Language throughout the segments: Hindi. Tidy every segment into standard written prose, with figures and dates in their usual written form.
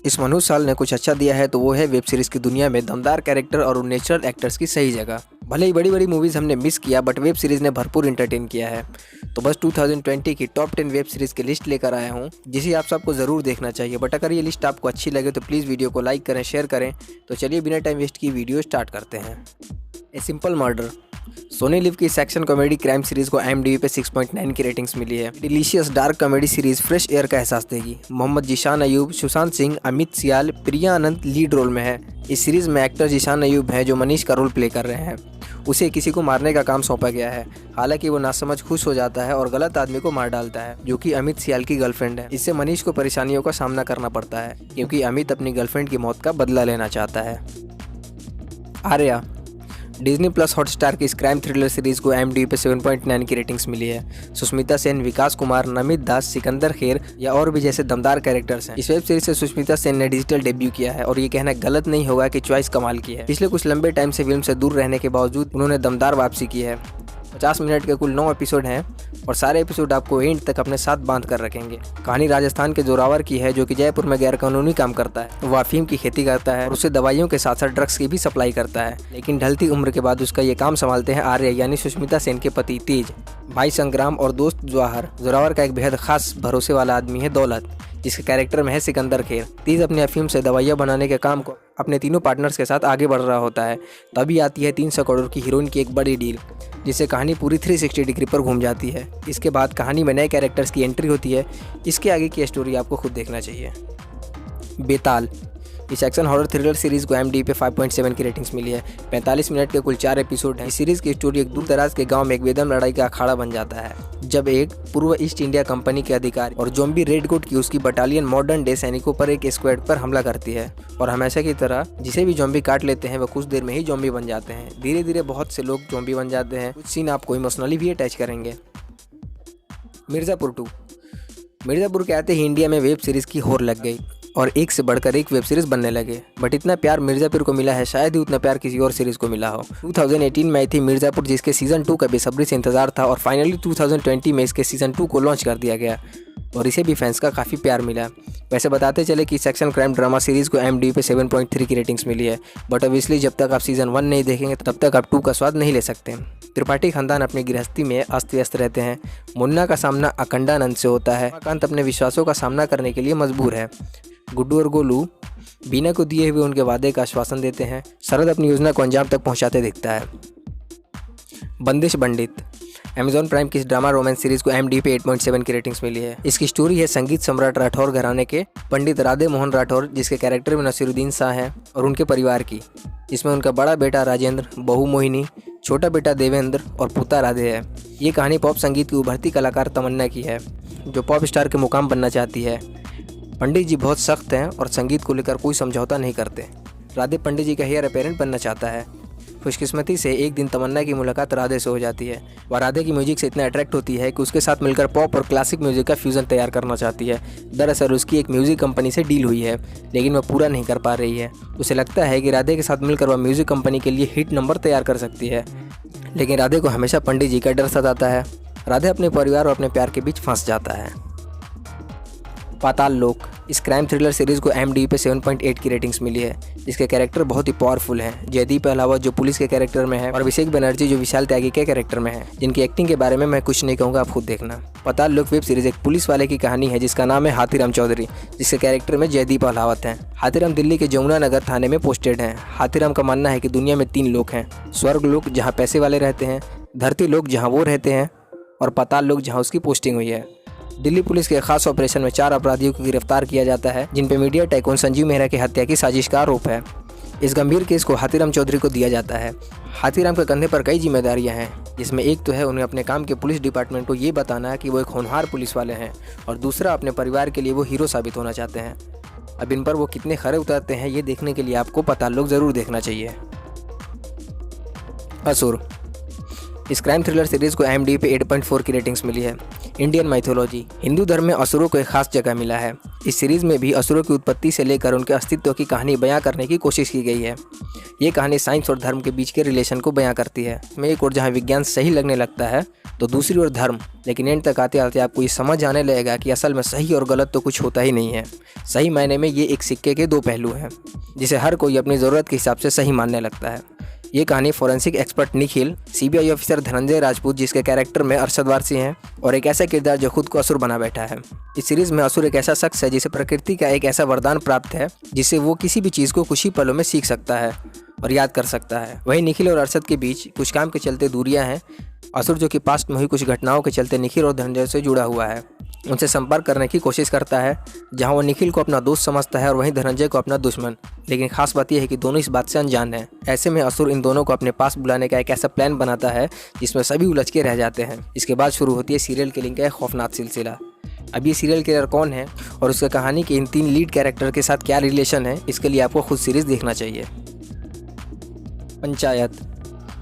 इस मनोज साल ने कुछ अच्छा दिया है तो वो है वेब सीरीज़ की दुनिया में दमदार कैरेक्टर और नेचुरल एक्टर्स की सही जगह। भले ही बड़ी बड़ी मूवीज़ हमने मिस किया बट वेब सीरीज़ ने भरपूर एंटरटेन किया है। तो बस 2020 की टॉप 10 वेब सीरीज़ की लिस्ट लेकर आया हूँ जिसे आप सबको ज़रूर देखना चाहिए। बट अगर ये लिस्ट आपको अच्छी लगे तो प्लीज़ वीडियो को लाइक करें, शेयर करें। तो चलिए बिना टाइम वेस्ट की वीडियो स्टार्ट करते हैं। A simple murder Sony Liv की सेक्शन कॉमेडी क्राइम सीरीज को IMDb पे 6.9 की रेटिंग्स मिली है। Delicious dark comedy series fresh air का एहसास देगी। मोहम्मद जीशान अयूब, सुशांत सिंह, अमित सियाल, प्रिया आनंद लीड रोल में है। इस सीरीज में एक्टर जीशान अयूब है जो मनीष का रोल प्ले कर रहे हैं। उसे किसी को मारने का काम सौंपा गया है। हालांकि वो नासमझ खुश हो जाता है और गलत आदमी को मार डालता है जो कि अमित सियाल की गर्लफ्रेंड है। इससे मनीष को परेशानियों का सामना करना पड़ता है क्योंकि अमित अपनी गर्लफ्रेंड की मौत का बदला लेना चाहता है। आर्या डिज्नी प्लस हॉटस्टार की इस क्राइम थ्रिलर सीरीज को IMDb पे 7.9 की रेटिंग्स मिली है। सुष्मिता सेन, विकास कुमार, नमित दास, सिकंदर खेर या और भी जैसे दमदार कैरेक्टर्स हैं। इस वेब सीरीज से सुष्मिता सेन ने डिजिटल डेब्यू किया है और ये कहना गलत नहीं होगा कि चॉइस कमाल की है। पिछले कुछ लंबे टाइम से फिल्म से दूर रहने के बावजूद उन्होंने दमदार वापसी की है। 50 मिनट के कुल 9 एपिसोड हैं और सारे एपिसोड आपको एंड तक अपने साथ बांध कर रखेंगे। कहानी राजस्थान के जोरावर की है जो कि जयपुर में गैरकानूनी काम करता है। वो अफीम की खेती करता है और उसे दवाइयों के साथ साथ ड्रग्स की भी सप्लाई करता है। लेकिन ढलती उम्र के बाद उसका ये काम संभालते हैं आर्य यानी सुष्मिता सेन के पति तेज, भाई संग्राम और दोस्त जवाहर। जोरावर का एक बेहद खास भरोसे वाला आदमी है दौलत, जिसके कैरेक्टर में है सिकंदर खेर। तेज अपने अफीम से दवाइयाँ बनाने के काम को अपने तीनों पार्टनर्स के साथ आगे बढ़ रहा होता है। तभी आती है 300 करोड़ की हीरोइन की एक बड़ी डील, जिससे कहानी पूरी 360 डिग्री पर घूम जाती है। इसके बाद कहानी में नए कैरेक्टर्स की एंट्री होती है। इसके आगे की स्टोरी आपको खुद देखना चाहिए। बेताल इस एक्शन हॉरर थ्रिलर सीरीज को IMDb पे 5.7 की रेटिंग्स मिली है। 45 मिनट के कुल 4 एपिसोड हैं। इस सीरीज की स्टोरी एक दूर दराज के गांव में एक बेदम लड़ाई का अखाड़ा बन जाता है जब एक पूर्व ईस्ट इंडिया कंपनी के अधिकारी और जोम्बी रेड कोट की उसकी बटालियन मॉडर्न डे सैनिकों पर एक स्क्वाड पर हमला करती है। और हमेशा की तरह जिसे भी जोम्बी काट लेते हैं वह कुछ देर में ही जोम्बी बन जाते हैं। धीरे धीरे बहुत से लोग जोम्बी बन जाते हैं। कुछ सीन आपको इमोशनली भी अटैच करेंगे। मिर्ज़ापुर 2 मिर्ज़ापुर के आते ही इंडिया में वेब सीरीज़ की होड़ लग गई और एक से बढ़कर एक वेब सीरीज़ बनने लगे। बट इतना प्यार मिर्ज़ापुर को मिला है शायद ही उतना प्यार किसी और सीरीज़ को मिला हो। 2018 में आई थी मिर्ज़ापुर जिसके सीज़न 2 का बेसब्री से इंतजार था और फाइनली 2020 में इसके सीज़न 2 को लॉन्च कर दिया गया और इसे भी फैंस का काफ़ी प्यार मिला। वैसे बताते चले कि सेक्शन क्राइम ड्रामा सीरीज़ को IMDb पे 7.3 की रेटिंग्स मिली है। बट ऑब्वियसली जब तक आप सीज़न 1 नहीं देखेंगे तब तक आप 2 का स्वाद नहीं ले सकते। त्रिपाठी खानदान अपनी गृहस्थी में अस्त व्यस्त रहते हैं। मुन्ना का सामना अखंडानंद से होता है। रमाकांत अपने विश्वासों का सामना करने के लिए मजबूर है। गुड्डू और गोलू बीना को दिए हुए उनके वादे का आश्वासन देते हैं। शरद अपनी योजना को अंजाम तक पहुंचाते दिखता है। बंदिश पंडित Amazon प्राइम की इस ड्रामा रोमांस सीरीज को IMDb पे 8.7 की रेटिंग्स मिली है। इसकी स्टोरी है संगीत सम्राट राठौर घराने के पंडित राधे मोहन राठौर, जिसके कैरेक्टर में नसीरुद्दीन शाह हैं, और उनके परिवार की, जिसमें उनका बड़ा बेटा राजेंद्र, बहू मोहिनी, छोटा बेटा देवेंद्र और पुता राधे है। ये कहानी पॉप संगीत की उभरती कलाकार तमन्ना की है जो पॉप स्टार के मुकाम बनना चाहती है। पंडित जी बहुत सख्त हैं और संगीत को लेकर कोई समझौता नहीं करते। राधे पंडित जी का हेयर अपेरेंट बनना चाहता है। खुशकिस्मती से एक दिन तमन्ना की मुलाकात राधे से हो जाती है। वह राधे की म्यूजिक से इतना अट्रैक्ट होती है कि उसके साथ मिलकर पॉप और क्लासिक म्यूजिक का फ्यूज़न तैयार करना चाहती है। दरअसल उसकी एक म्यूजिक कंपनी से डील हुई है लेकिन वह पूरा नहीं कर पा रही है। उसे लगता है कि राधे के साथ मिलकर वह म्यूजिक कंपनी के लिए हिट नंबर तैयार कर सकती है, लेकिन राधे को हमेशा पंडित जी का डर सताता है। राधे अपने परिवार और अपने प्यार के बीच फंस जाता है। पाताल लोक इस क्राइम थ्रिलर सीरीज को IMDb पे 7.8 की रेटिंग्स मिली है। जिसके कैरेक्टर बहुत ही पावरफुल हैं। जयदीप अहलावत जो पुलिस के कैरेक्टर में है और अभिषेक बनर्जी जो विशाल त्यागी के कैरेक्टर में है, जिनकी एक्टिंग के बारे में मैं कुछ नहीं कहूँगा, आप खुद देखना। पाताल लोक वेब सीरीज एक पुलिस वाले की कहानी है जिसका नाम है हाथीराम चौधरी, जिसके कैरेक्टर में जयदीप अहलावत हैं। हाथीराम दिल्ली के जमुना नगर थाने में पोस्टेड हैं। हाथीराम का मानना है कि दुनिया में 3 लोक हैं, स्वर्ग लोक जहाँ पैसे वाले रहते हैं, धरती लोक जहाँ वो रहते हैं, और पाताल लोक जहाँ उसकी पोस्टिंग हुई है। दिल्ली पुलिस के खास ऑपरेशन में 4 अपराधियों को गिरफ्तार किया जाता है जिन पे मीडिया टाइकून संजीव मेहरा की हत्या की साजिश का आरोप है। इस गंभीर केस को हाथीराम चौधरी को दिया जाता है। हाथीराम के कंधे पर कई जिम्मेदारियां हैं, जिसमें एक तो है उन्हें अपने काम के पुलिस डिपार्टमेंट को ये बताना है कि वो एक होनहार पुलिस वाले हैं, और दूसरा अपने परिवार के लिए वो हीरो साबित होना चाहते हैं। अब इन पर वो कितने खरे उतरते हैं ये देखने के लिए आपको पाताल लोक ज़रूर देखना चाहिए। असुर इस क्राइम थ्रिलर सीरीज को IMDb पे 8.4 की रेटिंग्स मिली है। इंडियन माइथोलॉजी, हिंदू धर्म में असुरों को एक खास जगह मिला है। इस सीरीज में भी असुरों की उत्पत्ति से लेकर उनके अस्तित्व की कहानी बयां करने की कोशिश की गई है। ये कहानी साइंस और धर्म के बीच के रिलेशन को बयां करती है। में एक ओर जहाँ विज्ञान सही लगने लगता है तो दूसरी ओर धर्म, लेकिन एंड तक आते आते आपको ये समझ आने लगेगा कि असल में सही और गलत तो कुछ होता ही नहीं है। सही मायने में ये एक सिक्के के दो पहलू हैं, जिसे हर कोई अपनी ज़रूरत के हिसाब से सही मानने लगता है। ये कहानी forensic expert Nikhil, CBI officer Dhananjay Rajput जिसके कैरेक्टर में अरशद वारसी हैं, और एक ऐसा किरदार जो खुद को असुर बना बैठा है। इस सीरीज़ में असुर एक ऐसा शख्स है जिसे प्रकृति का एक ऐसा वरदान प्राप्त है जिससे वो किसी भी चीज़ को कुछ ही पलों में सीख सकता है और याद कर सकता है। वहीं निखिल और अरशद के बीच कुछ काम के चलते दूरियां हैं। असुर जो कि पास्ट में हुई कुछ घटनाओं के चलते निखिल और धनंजय से जुड़ा हुआ है, उनसे संपर्क करने की कोशिश करता है, जहां वो निखिल को अपना दोस्त समझता है और वहीं धनंजय को अपना दुश्मन। लेकिन खास बात यह है कि दोनों इस बात से अनजान हैं। ऐसे में असुर इन दोनों को अपने पास बुलाने का एक ऐसा प्लान बनाता है जिसमें सभी उलझ के रह जाते हैं। इसके बाद शुरू होती है सीरियल किलिंग का एक खौफनाक सिलसिला। अब ये सीरियल किलर कौन है और उसका कहानी के इन 3 लीड कैरेक्टर के साथ क्या रिलेशन है, इसके लिए आपको खुद सीरीज़ देखना चाहिए। पंचायत,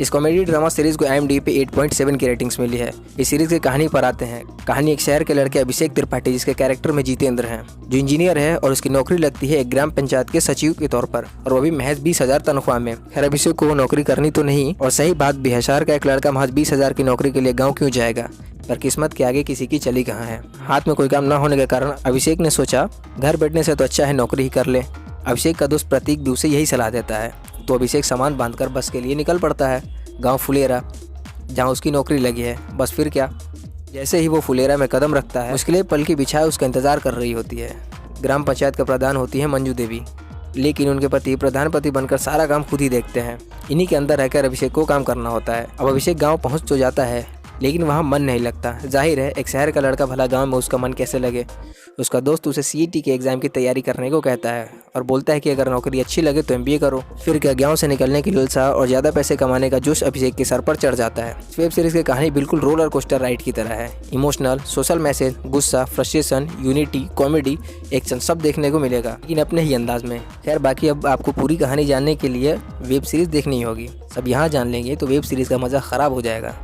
इस कॉमेडी ड्रामा सीरीज को IMDb पे 8.7 की रेटिंग्स मिली है। इस सीरीज की कहानी पर आते हैं। कहानी एक शहर के लड़के अभिषेक त्रिपाठी जिसके कैरेक्टर में जितेंद्र हैं, जो इंजीनियर है और उसकी नौकरी लगती है एक ग्राम पंचायत के सचिव के तौर पर, और वो भी महज 20,000 तनख्वाह में। खैर अभिषेक को वो नौकरी करनी तो नहीं, और सही बात भी है, शहर का एक लड़का महज 20,000 की नौकरी के लिए गाँव क्यों जाएगा, पर किस्मत के आगे किसी की चली कहाँ है। हाथ में कोई काम न होने के कारण अभिषेक ने सोचा घर बैठने से तो अच्छा है नौकरी ही कर ले। अभिषेक का दोस्त प्रतीक भी उसे यही सलाह देता है, तो अभिषेक सामान बांधकर बस के लिए निकल पड़ता है गांव फुलेरा, जहां उसकी नौकरी लगी है। बस फिर क्या, जैसे ही वो फुलेरा में कदम रखता है, मुश्किलें पलकी बिछाए उसका इंतजार कर रही होती है। ग्राम पंचायत का प्रधान होती है मंजू देवी, लेकिन उनके पति प्रधानपति बनकर सारा काम खुद ही देखते हैं। इन्हीं के अंदर रहकर अभिषेक को काम करना होता है। अब अभिषेक गाँव पहुँच तो जाता है, लेकिन वहाँ मन नहीं लगता। जाहिर है एक शहर का लड़का भला गांव में उसका मन कैसे लगे। उसका दोस्त उसे CET के एग्ज़ाम की तैयारी करने को कहता है और बोलता है कि अगर नौकरी अच्छी लगे तो MBA करो। फिर क्या, गांव से निकलने की लालसा और ज़्यादा पैसे कमाने का जोश अभिषेक के सर पर चढ़ जाता है। इस वेब सीरीज़ की कहानी बिल्कुल रोलर कोस्टर राइड की तरह है। इमोशनल, सोशल मैसेज, गुस्सा, फ्रस्ट्रेशन, यूनिटी, कॉमेडी, एक्शन सब देखने को मिलेगा, लेकिन अपने ही अंदाज में। खैर बाकी अब आपको पूरी कहानी जानने के लिए वेब सीरीज़ देखनी होगी। सब यहाँ जान लेंगे तो वेब सीरीज़ का मज़ा ख़राब हो जाएगा।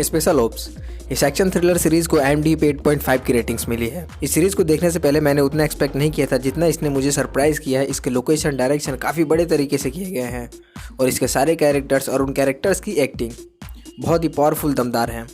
स्पेशल ओप्स, इस एक्शन थ्रिलर सीरीज को IMDb पे 8.5 की रेटिंग्स मिली है। इस सीरीज को देखने से पहले मैंने उतना एक्सपेक्ट नहीं किया था जितना इसने मुझे सरप्राइज किया है। इसके लोकेशन, डायरेक्शन काफ़ी बड़े तरीके से किए गए हैं और इसके सारे कैरेक्टर्स और उन कैरेक्टर्स की एक्टिंग बहुत ही पावरफुल, दमदार हैं।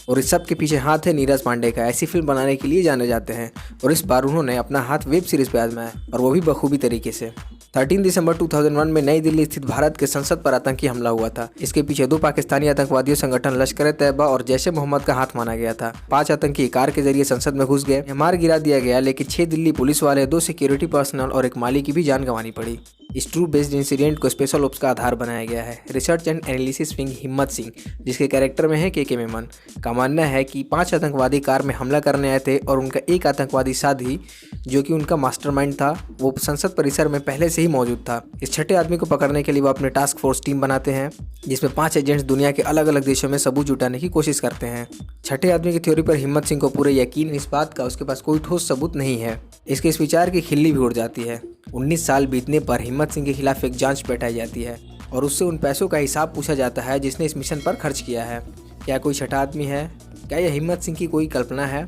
और इस सब के पीछे हाथ है नीरज पांडे का। ऐसी फिल्म बनाने के लिए जाने जाते हैं और इस बार उन्होंने अपना हाथ वेब सीरीज़ पे आजमाया, और वो भी बखूबी तरीके से। 13 दिसंबर 2001 में नई दिल्ली स्थित भारत के संसद पर आतंकी हमला हुआ था। इसके पीछे 2 पाकिस्तानी आतंकवादियों संगठन लश्कर-ए-तैयबा और जैश-ए-मोहम्मद का हाथ माना गया था। 5 आतंकी कार के जरिए संसद में घुस गए, मार गिरा दिया गया, लेकिन 6 दिल्ली पुलिस वाले, 2 सिक्योरिटी पर्सनल और एक माली की भी जान गंवानी पड़ी। इस ट्रू बेस्ड इंसिडेंट को स्पेशल ओप्स का आधार बनाया गया है। रिसर्च एंड एनालिसिस विंग हिम्मत सिंह, जिसके कैरेक्टर में है के मेमन, का मानना है कि 5 आतंकवादी कार में हमला करने आए थे और उनका एक आतंकवादी साथी, जो कि उनका मास्टरमाइंड था, वो संसद परिसर में पहले से ही मौजूद था। इस छठे आदमी को पकड़ने के लिए वो अपने टास्क फोर्स टीम बनाते हैं, जिसमें 5 एजेंट्स दुनिया के अलग अलग देशों में सबूत जुटाने की कोशिश करते हैं। छठे आदमी की थ्योरी पर हिम्मत सिंह को पूरे यकीन इस बात का उसके पास कोई ठोस सबूत नहीं है। इसके इस विचार की खिल्ली भी उड़ जाती है। 19 साल बीतने पर हिम्मत सिंह के खिलाफ एक जांच बैठाई जाती है और उससे उन पैसों का हिसाब पूछा जाता है जिसने इस मिशन पर खर्च किया है। क्या कोई छठा आदमी है? क्या यह हिम्मत सिंह की कोई कल्पना है?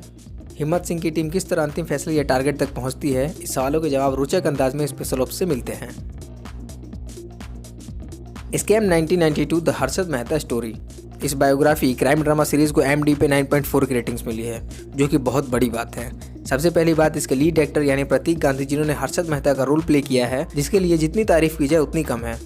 हिम्मत सिंह की टीम किस तरह अंतिम फैसले या टारगेट तक पहुंचती है? इस सवालों के जवाब रोचक अंदाज में स्पेशल ओप्स से मिलते हैं। Scam 1992 the Harshad Mehta story, इस बायोग्राफी क्राइम ड्रामा सीरीज को IMDb पे 9.4 की रेटिंग्स मिली है, जो कि बहुत बड़ी बात है। सबसे पहली बात, इसके लीड एक्टर यानी प्रतीक गांधी जिन्होंने हर्षद मेहता का रोल प्ले किया है, जिसके लिए जितनी तारीफ की जाए उतनी कम है।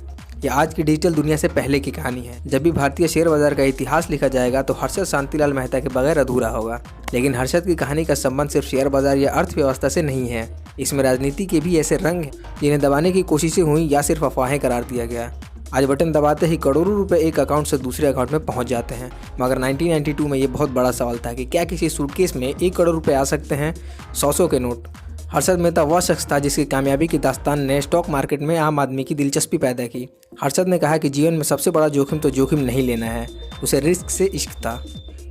यह आज की डिजिटल दुनिया से पहले की कहानी है। जब भी भारतीय शेयर बाजार का इतिहास लिखा जाएगा तो हर्षद शांतिलाल मेहता के बगैर अधूरा होगा। लेकिन हर्षद की कहानी का संबंध सिर्फ शेयर बाजार या अर्थव्यवस्था से नहीं है। इसमें राजनीति के भी ऐसे रंग हैं जिन्हें दबाने की कोशिशें हुई या सिर्फ अफवाहें करार दिया गया। आज बटन दबाते ही करोड़ों रुपए एक अकाउंट से दूसरे अकाउंट में पहुंच जाते हैं। मगर 1992 में ये बहुत बड़ा सवाल था कि क्या किसी सूटकेस में 1 करोड़ रुपए आ सकते हैं? 100 के नोट। हर्षद मेहता वह शख्स था जिसकी कामयाबी की दास्तान ने स्टॉक मार्केट में आम आदमी की दिलचस्पी पैदा की। हर्षद ने कहा कि जीवन में सबसे बड़ा जोखिम तो जोखिम नहीं लेना है, उसे रिस्क से इश्क था।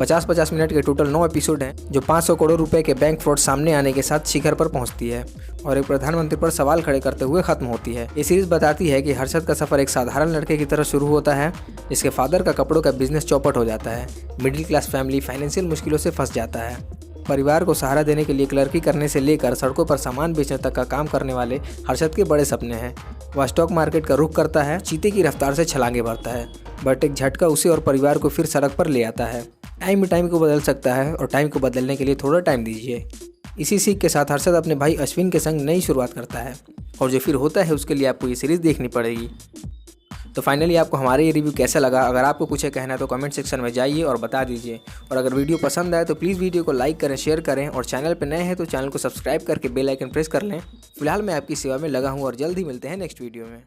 50-50 मिनट के टोटल 9 एपिसोड हैं जो 500 करोड़ रुपए के बैंक फ्रॉड सामने आने के साथ शिखर पर पहुंचती है और एक प्रधानमंत्री पर सवाल खड़े करते हुए खत्म होती है। ये सीरीज बताती है कि हर्षद का सफर एक साधारण लड़के की तरह शुरू होता है जिसके फादर का कपड़ों का बिजनेस चौपट हो जाता है। मिडिल क्लास फैमिली फाइनेंशियल मुश्किलों से फंस जाता है। परिवार को सहारा देने के लिए क्लर्की करने से लेकर सड़कों पर सामान बेचने तक का काम करने वाले हर्षद के बड़े सपने हैं। वह स्टॉक मार्केट का रुख करता है, चीते की रफ्तार से छलांगे भरता है, बट एक झटका उसे और परिवार को फिर सड़क पर ले आता है। टाइम को बदल सकता है और टाइम को बदलने के लिए थोड़ा टाइम दीजिए। इसी सीख के साथ हर्षद अपने भाई अश्विन के संग नई शुरुआत करता है और जो फिर होता है उसके लिए आपको ये सीरीज़ देखनी पड़ेगी। तो फाइनली आपको हमारा ये रिव्यू कैसा लगा? अगर आपको कुछ कहना है तो कमेंट सेक्शन में जाइए और बता दीजिए। और अगर वीडियो पसंद आए तो प्लीज़ वीडियो को लाइक करें, शेयर करें और चैनल पर नए हैं तो चैनल को सब्सक्राइब करके बेल आइकन प्रेस कर लें। फिलहाल मैं आपकी सेवा में लगा हूँ और जल्द ही मिलते हैं नेक्स्ट वीडियो में।